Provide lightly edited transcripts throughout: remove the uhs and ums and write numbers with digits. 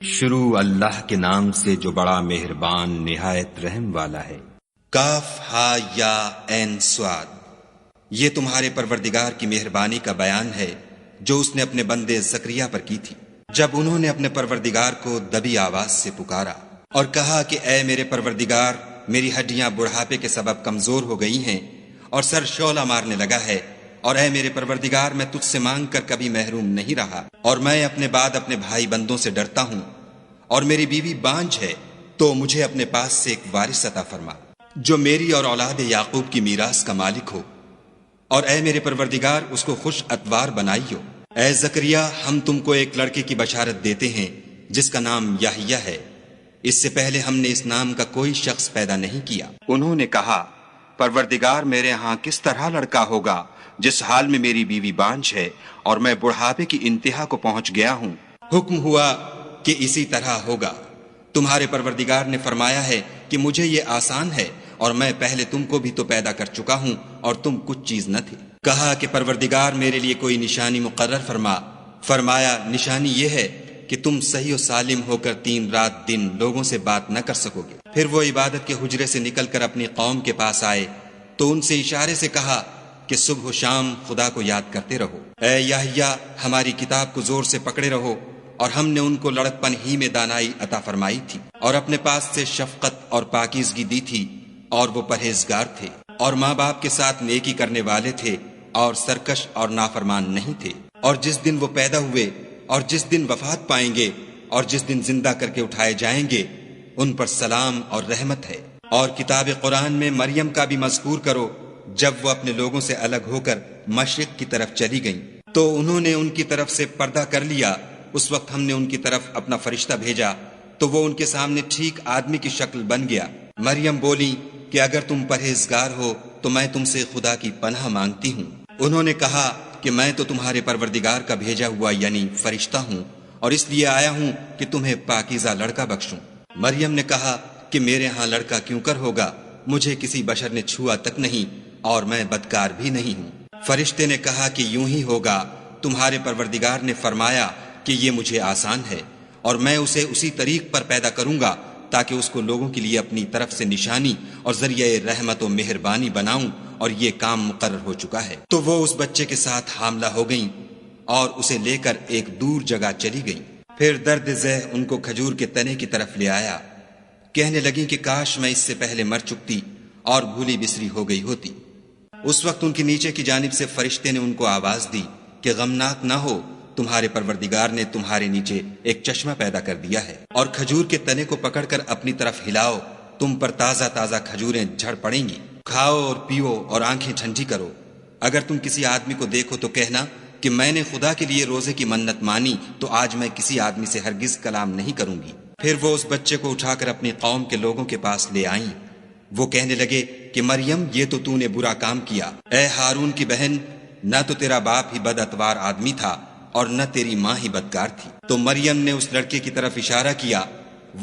شروع اللہ کے نام سے جو بڑا مہربان نہایت رحم والا ہے۔ کاف ہا یا عین صاد، یہ تمہارے پروردگار کی مہربانی کا بیان ہے جو اس نے اپنے بندے زکریا پر کی تھی، جب انہوں نے اپنے پروردگار کو دبی آواز سے پکارا اور کہا کہ اے میرے پروردگار، میری ہڈیاں بڑھاپے کے سبب کمزور ہو گئی ہیں اور سر شعلہ مارنے لگا ہے، اور اے میرے پروردگار، میں تجھ سے مانگ کر کبھی محروم نہیں رہا، اور میں اپنے بعد اپنے بھائی بندوں سے ڈرتا ہوں، اور میری بیوی بانجھ ہے، تو مجھے اپنے پاس سے ایک وارث عطا فرما جو میری اور اولاد یعقوب کی میراث کا مالک ہو، اور اے میرے پروردگار اس کو خوش اتوار بنائیو۔ اے زکریا، ہم تم کو ایک لڑکے کی بشارت دیتے ہیں جس کا نام یحییٰ ہے، اس سے پہلے ہم نے اس نام کا کوئی شخص پیدا نہیں کیا۔ انہوں نے کہا، پروردگار، میرے ہاں کس طرح لڑکا ہوگا جس حال میں میری بیوی بانجھ ہے اور میں بڑھاپے کی انتہا کو پہنچ گیا ہوں؟ حکم ہوا کہ اسی طرح ہوگا۔ تمہارے پروردگار نے فرمایا ہے کہ مجھے یہ آسان ہے، اور میں پہلے تم کو بھی تو پیدا کر چکا ہوں اور تم کچھ چیز نہ تھے۔ کہا کہ پروردگار میرے لیے کوئی نشانی مقرر فرما۔ فرمایا، نشانی یہ ہے کہ تم صحیح و سالم ہو کر 3 رات دن لوگوں سے بات نہ کر سکو گے۔ پھر وہ عبادت کے حجرے سے نکل کر اپنی قوم کے پاس آئے تو ان سے اشارے سے کہا کہ صبح و شام خدا کو یاد کرتے رہو۔ اے یحییٰ، ہماری کتاب کو زور سے پکڑے رہو، اور ہم نے ان کو لڑکپن ہی میں دانائی عطا فرمائی تھی، اور اپنے پاس سے شفقت اور پاکیزگی دی تھی، اور وہ پرہیزگار تھے، اور ماں باپ کے ساتھ نیکی کرنے والے تھے، اور سرکش اور نافرمان نہیں تھے۔ اور جس دن وہ پیدا ہوئے اور جس دن وفات پائیں گے اور جس دن زندہ کر کے اٹھائے جائیں گے، ان پر سلام اور رحمت ہے۔ اور کتاب قرآن میں مریم کا بھی مذکور کرو، جب وہ اپنے لوگوں سے الگ ہو کر مشرق کی طرف چلی گئیں تو انہوں نے ان کی طرف سے پردہ کر لیا۔ اس وقت ہم نے ان کی طرف اپنا فرشتہ بھیجا تو وہ ان کے سامنے ٹھیک آدمی کی شکل بن گیا۔ مریم بولی کہ اگر تم پرہیزگار ہو تو میں تم سے خدا کی پناہ مانگتی ہوں۔ انہوں نے کہا کہ میں تو تمہارے پروردگار کا بھیجا ہوا یعنی فرشتہ ہوں، اور اس لیے آیا ہوں کہ تمہیں پاکیزہ لڑکا بخشوں۔ مریم نے کہا کہ میرے ہاں لڑکا کیوں کر ہوگا، مجھے کسی بشر نے چھوا تک نہیں، اور میں بدکار بھی نہیں ہوں۔ فرشتے نے کہا کہ یوں ہی ہوگا، تمہارے پروردگار نے فرمایا کہ یہ مجھے آسان ہے، اور میں اسے اسی طریق پر پیدا کروں گا تاکہ اس کو لوگوں کے لیے اپنی طرف سے نشانی اور ذریعہ رحمت و مہربانی بناؤں، اور یہ کام مقرر ہو چکا ہے۔ تو وہ اس بچے کے ساتھ حاملہ ہو گئیں اور اسے لے کر ایک دور جگہ چلی گئیں۔ پھر درد ذہ ان کو کھجور کے تنے کی طرف لے آیا، کہنے لگیں کہ کاش میں اس سے پہلے مر چکتی اور بھولی بسری ہو گئی ہوتی۔ اس وقت ان کے نیچے کی جانب سے فرشتے نے ان کو آواز دی کہ غمناک نہ ہو، تمہارے پروردگار نے تمہارے نیچے ایک چشمہ پیدا کر دیا ہے، اور کھجور کے تنے کو پکڑ کر اپنی طرف ہلاؤ، تم پر تازہ تازہ کھجوریں جھڑ پڑیں گی، کھاؤ اور پیو اور آنکھیں ٹھنڈی کرو۔ اگر تم کسی آدمی کو دیکھو تو کہنا کہ میں نے خدا کے لیے روزے کی منت مانی، تو آج میں کسی آدمی سے ہرگز کلام نہیں کروں گی۔ پھر وہ اس بچے کو اٹھا کر اپنی قوم کے لوگوں کے پاس لے آئیں۔ وہ کہنے لگے کہ مریم، یہ تو نے برا کام کیا۔ اے ہارون کی بہن، نہ تو تیرا باپ ہی بد اتوار آدمی تھا اور نہ تیری ماں ہی بدکار تھی۔ تو مریم نے اس لڑکے کی طرف اشارہ کیا۔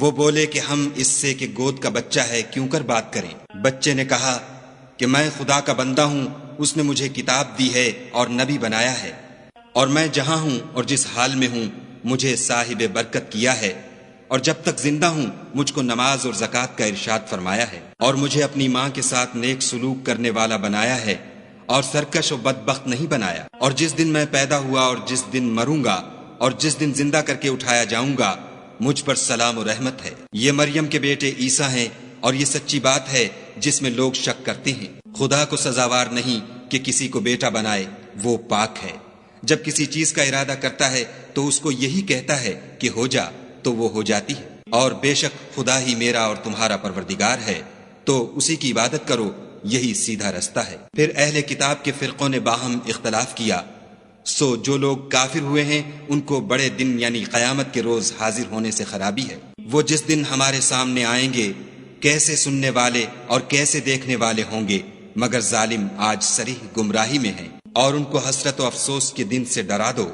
وہ بولے کہ ہم اس سے کہ گود کا بچہ ہے کیوں کر بات کریں۔ بچے نے کہا کہ میں خدا کا بندہ ہوں، اس نے مجھے کتاب دی ہے اور نبی بنایا ہے، اور میں جہاں ہوں اور جس حال میں ہوں مجھے صاحب برکت کیا ہے، اور جب تک زندہ ہوں مجھ کو نماز اور زکوٰۃ کا ارشاد فرمایا ہے، اور مجھے اپنی ماں کے ساتھ نیک سلوک کرنے والا بنایا ہے، اور سرکش و بدبخت نہیں بنایا۔ اور جس دن میں پیدا ہوا اور جس دن مروں گا اور جس دن زندہ کر کے اٹھایا جاؤں گا، مجھ پر سلام و رحمت ہے۔ یہ مریم کے بیٹے عیسیٰ ہیں، اور یہ سچی بات ہے جس میں لوگ شک کرتے ہیں۔ خدا کو سزاوار نہیں کہ کسی کو بیٹا بنائے، وہ پاک ہے۔ جب کسی چیز کا ارادہ کرتا ہے تو اس کو یہی کہتا ہے کہ ہو جا، تو وہ ہو جاتی ہے۔ اور بے شک خدا ہی میرا اور تمہارا پروردگار ہے، تو اسی کی عبادت کرو، یہی سیدھا رستہ ہے۔ پھر اہل کتاب کے فرقوں نے باہم اختلاف کیا، سو جو لوگ کافر ہوئے ہیں ان کو بڑے دن یعنی قیامت کے روز حاضر ہونے سے خرابی ہے۔ وہ جس دن ہمارے سامنے آئیں گے کیسے سننے والے اور کیسے دیکھنے والے ہوں گے، مگر ظالم آج صریح گمراہی میں ہیں۔ اور ان کو حسرت و افسوس کے دن سے ڈرا دو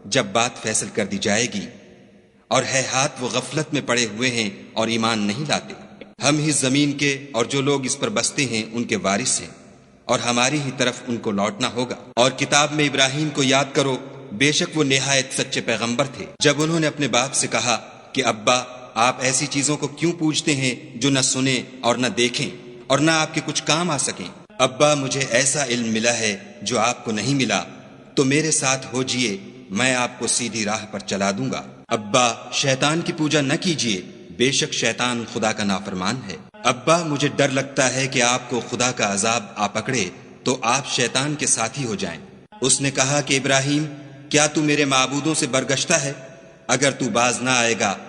جب بات فیصل کر دی جائے گی، اور ہے ہاتھ وہ غفلت میں پڑے ہوئے ہیں اور ایمان نہیں لاتے۔ ہم ہی زمین کے اور جو لوگ اس پر بستے ہیں ان کے وارث ہیں، اور ہماری ہی طرف ان کو لوٹنا ہوگا۔ اور کتاب میں ابراہیم کو یاد کرو، بے شک وہ نہایت سچے پیغمبر تھے۔ جب انہوں نے اپنے باپ سے کہا کہ ابا آپ ایسی چیزوں کو کیوں پوجتے ہیں جو نہ سنیں اور نہ دیکھیں اور نہ آپ کے کچھ کام آ سکیں؟ ابا مجھے ایسا علم ملا ہے جو آپ کو نہیں ملا، تو میرے ساتھ ہو جئے، میں آپ کو سیدھی راہ پر چلا دوں گا۔ ابا شیطان کی پوجا نہ کیجیے، بے شک شیطان خدا کا نافرمان ہے۔ ابا مجھے ڈر لگتا ہے کہ آپ کو خدا کا عذاب آ پکڑے تو آپ شیطان کے ساتھی ہو جائیں۔ اس نے کہا کہ ابراہیم، کیا تو میرے معبودوں سے برگشتہ ہے؟ اگر تو باز نہ آئے گا